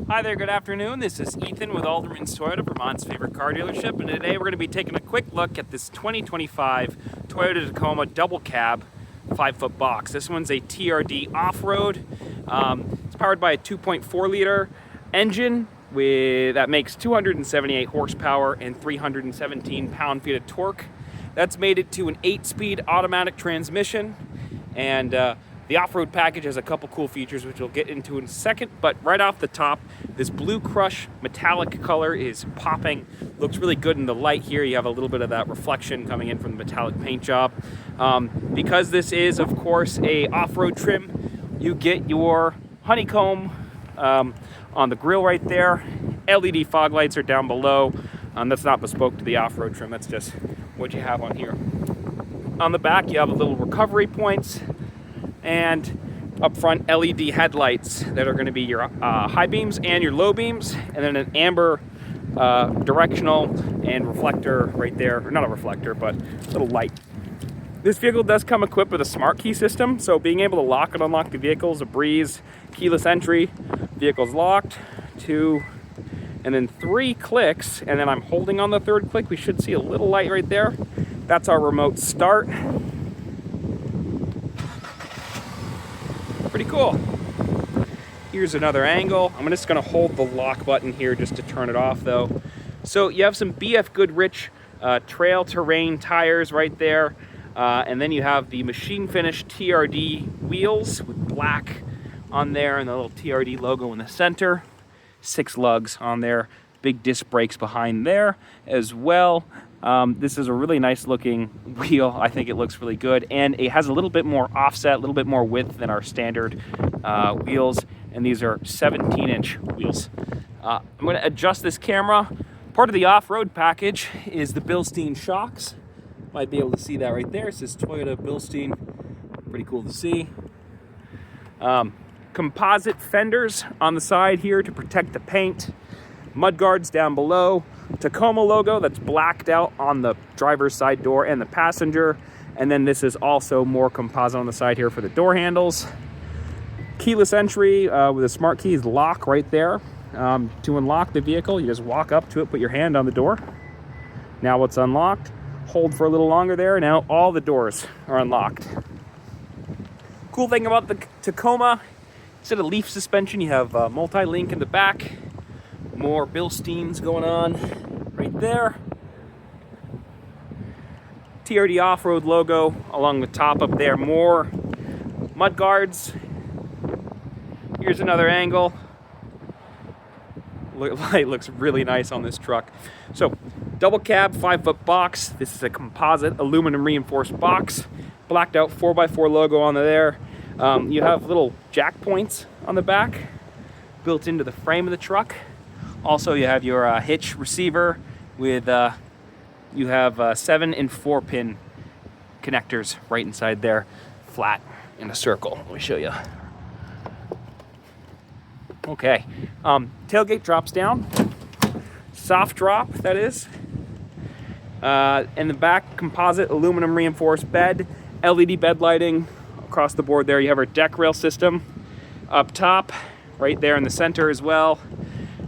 Hi there, good afternoon. This is Ethan with Alderman's Toyota, Vermont's favorite car dealership, and today we're going to be taking a quick look at this 2025 Toyota Tacoma double cab 5-foot box. This one's a TRD Off-Road. It's powered by a 2.4 liter engine that makes 278 horsepower and 317 pound-feet of torque. That's made it to an 8-speed automatic transmission, and the off-road package has a couple cool features which we'll get into in a second, but right off the top, this blue crush metallic color is popping. Looks really good in the light here. You have a little bit of that reflection coming in from the metallic paint job. Because this is, of course, a off-road trim, you get your honeycomb on the grille right there. LED fog lights are down below. That's not bespoke to the off-road trim. That's just what you have on here. On the back, you have a little recovery points, and up front, LED headlights that are going to be your high beams and your low beams, and then an amber directional and reflector right there, or not a reflector, but a little light. This vehicle does come equipped with a smart key system, so being able to lock and unlock the vehicle is a breeze. Keyless entry, vehicle's locked, 2, and then 3 clicks, and then I'm holding on the 3rd click. We should see a little light right there. That's our remote start. Pretty cool. Here's another angle. I'm just going to hold the lock button here just to turn it off though. So you have some BF Goodrich trail terrain tires right there, and then you have the machine finished TRD wheels with black on there and the little TRD logo in the center. 6 lugs on there, big disc brakes behind there as well. This is a really nice looking wheel. I think it looks really good, and it has a little bit more offset, a little bit more width than our standard wheels, and these are 17-inch wheels. I'm going to adjust this camera. Part of the off-road package is the Bilstein shocks. Might be able to see that right there. It says Toyota Bilstein. Pretty cool to see. Composite fenders on the side here to protect the paint. Mud guards down below. Tacoma logo that's blacked out on the driver's side door and the passenger. And then this is also more composite on the side here for the door handles. Keyless entry with a smart keys lock right there. To unlock the vehicle, you just walk up to it, put your hand on the door. Now it's unlocked. Hold for a little longer there. Now all the doors are unlocked. Cool thing about the Tacoma, instead of leaf suspension, you have multi-link in the back. More Bilsteins going on right there. TRD Off-Road logo along the top up there. More mud guards. Here's another angle. Light looks really nice on this truck. So, double cab, 5-foot box. This is a composite aluminum reinforced box. Blacked out 4x4 logo on there. You have little jack points on the back built into the frame of the truck. Also, you have your hitch receiver with, you have 7 and 4 pin connectors right inside there, flat in a circle. Let me show you. Okay, tailgate drops down, soft drop that is. In the back, composite aluminum reinforced bed, LED bed lighting across the board there. You have our deck rail system up top, right there in the center as well.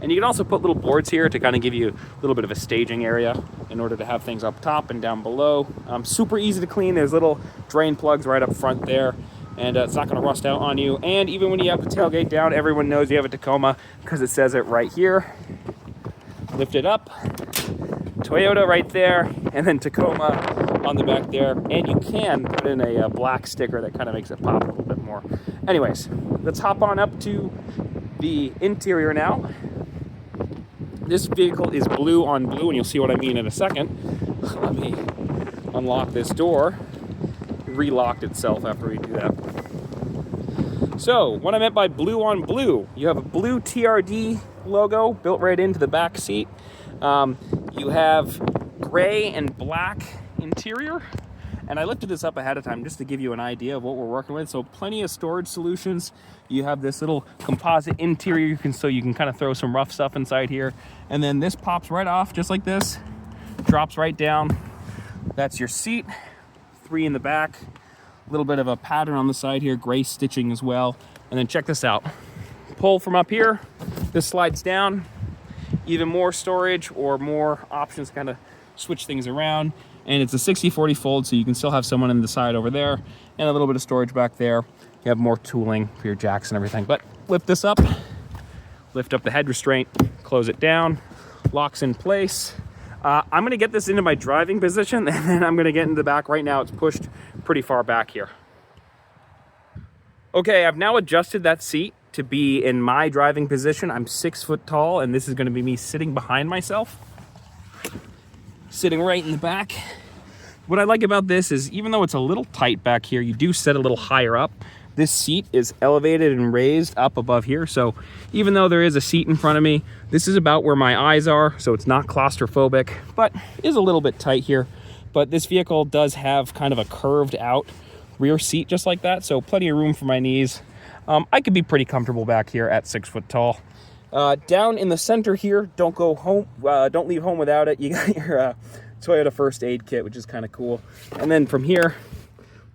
And you can also put little boards here to kind of give you a little bit of a staging area in order to have things up top and down below. Super easy to clean. There's little drain plugs right up front there, and it's not going to rust out on you. And even when you have the tailgate down, everyone knows you have a Tacoma because it says it right here. Lift it up, Toyota right there, and then Tacoma on the back there. And you can put in a black sticker that kind of makes it pop a little bit more. Anyways, let's hop on up to the interior now. This vehicle is blue on blue, and you'll see what I mean in a second. Let me unlock this door. It relocked itself after we do that. So, what I meant by blue on blue, you have a blue TRD logo built right into the back seat. You have gray and black interior. And I lifted this up ahead of time just to give you an idea of what we're working with. So plenty of storage solutions. You have this little composite interior so you can kind of throw some rough stuff inside here. And then this pops right off just like this, drops right down. That's your seat, 3 in the back. A little bit of a pattern on the side here, gray stitching as well. And then check this out. Pull from up here, This slides down, even more storage or more options, kind of switch things around. And it's a 60/40 fold, so you can still have someone on the side over there and a little bit of storage back there. You have more tooling for your jacks and everything. But lift this up, lift up the head restraint, close it down, locks in place. I'm gonna get this into my driving position, and then I'm gonna get into the back. Right now it's pushed pretty far back here. Okay, I've now adjusted that seat to be in my driving position. I'm 6 foot tall, and this is gonna be me sitting behind myself, sitting right in the back. What I like about this is, even though it's a little tight back here, you do sit a little higher up. This seat is elevated and raised up above here, so even though there is a seat in front of me, this is about where my eyes are, so it's not claustrophobic, but is a little bit tight here. But this vehicle does have kind of a curved out rear seat just like that, so plenty of room for my knees. I could be pretty comfortable back here at 6 foot tall. Down in the center here, don't leave home without it. You got your Toyota first aid kit, which is kind of cool. And then from here,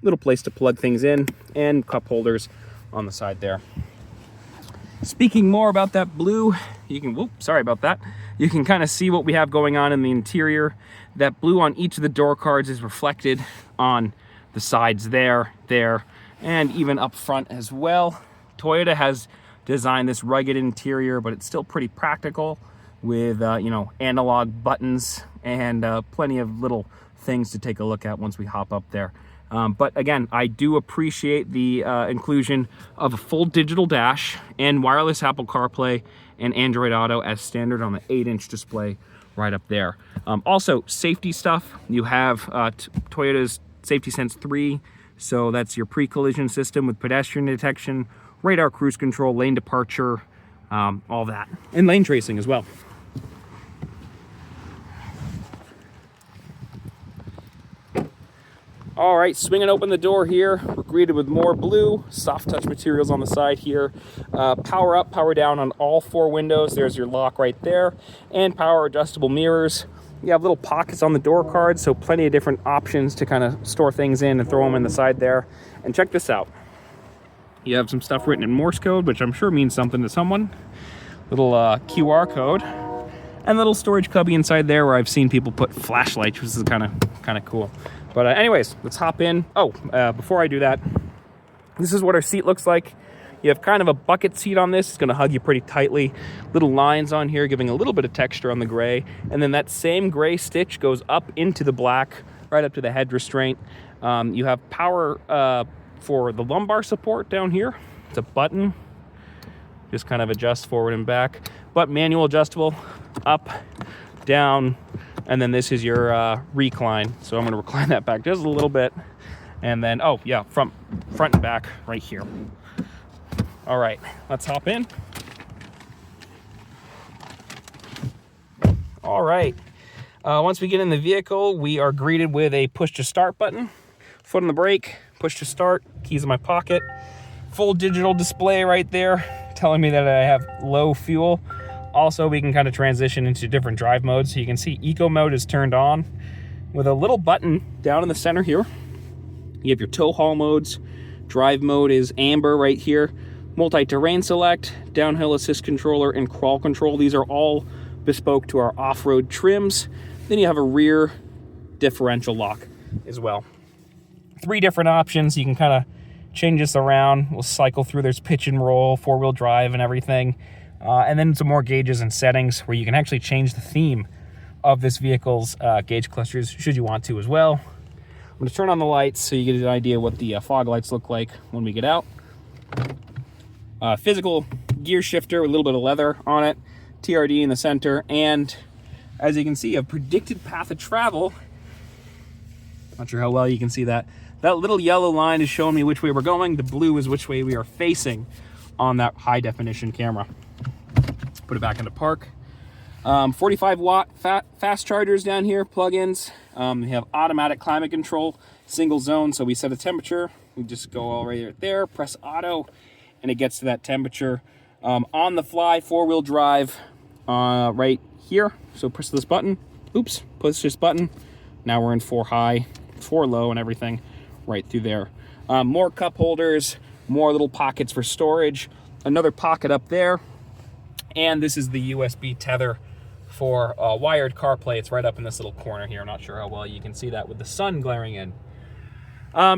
little place to plug things in, and cup holders on the side there. Speaking more about that blue, you can, sorry about that. You can kind of see what we have going on in the interior. That blue on each of the door cards is reflected on the sides there, and even up front as well. Toyota has designed this rugged interior, but it's still pretty practical with, you know, analog buttons and plenty of little things to take a look at once we hop up there. But again, I do appreciate the inclusion of a full digital dash and wireless Apple CarPlay and Android Auto as standard on the 8-inch display right up there. Also, safety stuff. You have Toyota's Safety Sense 3, so that's your pre-collision system with pedestrian detection, radar cruise control, lane departure, all that, and lane tracing as well. All right, swinging open the door here, we're greeted with more blue, soft touch materials on the side here. Power up, power down on all 4 windows. There's your lock right there, and power adjustable mirrors. You have little pockets on the door cards, so plenty of different options to kind of store things in and throw them in the side there. And check this out. You have some stuff written in Morse code, which I'm sure means something to someone. Little QR code, and little storage cubby inside there where I've seen people put flashlights, which is kind of cool. But anyways, let's hop in. Before I do that, this is what our seat looks like. You have kind of a bucket seat on this. It's going to hug you pretty tightly. Little lines on here giving a little bit of texture on the gray. And then that same gray stitch goes up into the black, right up to the head restraint. You have power for the lumbar support down here. It's a button. Just kind of adjusts forward and back. But manual adjustable, up, down, and then this is your recline. So I'm going to recline that back just a little bit. And then, front and back right here. All right, let's hop in. All right, once we get in the vehicle, we are greeted with a push to start button, foot on the brake, push to start, keys in my pocket, full digital display right there, telling me that I have low fuel. Also, we can kind of transition into different drive modes. So you can see eco mode is turned on with a little button down in the center here. You have your tow haul modes. Drive mode is amber right here. Multi-terrain select, downhill assist controller, and crawl control. These are all bespoke to our off-road trims. Then you have a rear differential lock as well. 3 different options. You can kind of change this around. We'll cycle through. There's pitch and roll, 4-wheel drive, and everything. And then some more gauges and settings where you can actually change the theme of this vehicle's gauge clusters should you want to as well. I'm going to turn on the lights so you get an idea what the fog lights look like when we get out. Physical gear shifter with a little bit of leather on it, TRD in the center, and as you can see, a predicted path of travel. Not sure how well you can see that. That little yellow line is showing me which way we're going. The blue is which way we are facing on that high definition camera. Put it back into park. 45 watt fast chargers down here, plug-ins. We have automatic climate control, single zone, so we set a temperature. We just go all right there, press auto, and it gets to that temperature. On the fly, 4-wheel drive right here. So press this button, push this button. Now we're in 4 high, 4 low, and everything right through there. More cup holders, more little pockets for storage, another pocket up there, And this is the USB tether for wired CarPlay. It's right up in this little corner here. I'm not sure how well you can see that with the sun glaring in.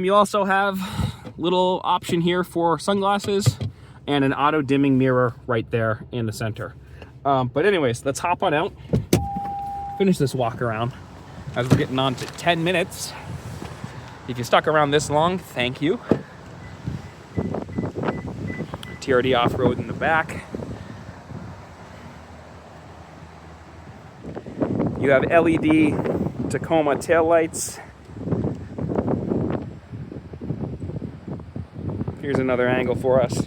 You also have a little option here for sunglasses and an auto dimming mirror right there in the center. But anyways, let's hop on out, finish this walk around as we're getting on to 10 minutes. If you stuck around this long, thank you. TRD Off-Road in the back. You have LED Tacoma taillights. Here's another angle for us.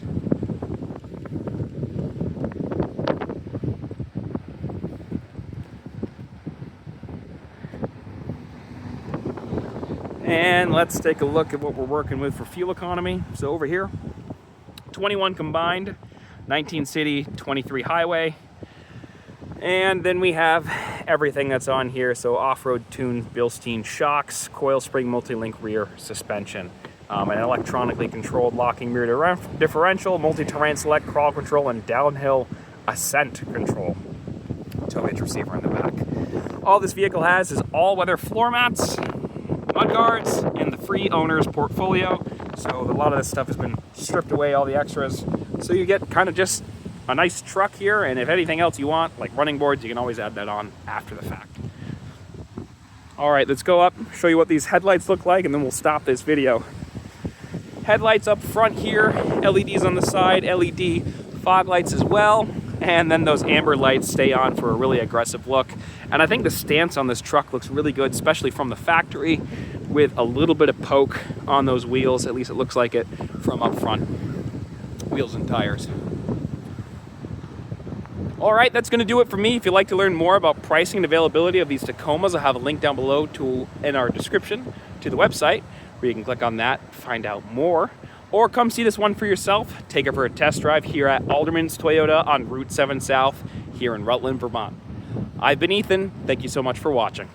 And let's take a look at what we're working with for fuel economy. So over here, 21 combined, 19 city, 23 highway. And then we have everything that's on here. So off-road tuned Bilstein shocks, coil spring multi-link rear suspension, an electronically controlled locking rear differential, multi-terrain select crawl control, and downhill ascent control. Tailgate receiver in the back. All this vehicle has is all-weather floor mats, mud guards, and the free owner's portfolio. So a lot of this stuff has been stripped away, all the extras. So you get kind of just a nice truck here, and if anything else you want, like running boards, you can always add that on after the fact. All right, let's go up, show you what these headlights look like, and then we'll stop this video. Headlights up front here, LEDs on the side, LED fog lights as well, and then those amber lights stay on for a really aggressive look. And I think the stance on this truck looks really good, especially from the factory, with a little bit of poke on those wheels. At least it looks like it from up front. Wheels and tires. All right, that's going to do it for me. If you'd like to learn more about pricing and availability of these Tacomas, I'll have a link down below in our description to the website, where you can click on that, find out more. Or come see this one for yourself. Take it for a test drive here at Alderman's Toyota on Route 7 South here in Rutland, Vermont. I've been Ethan. Thank you so much for watching.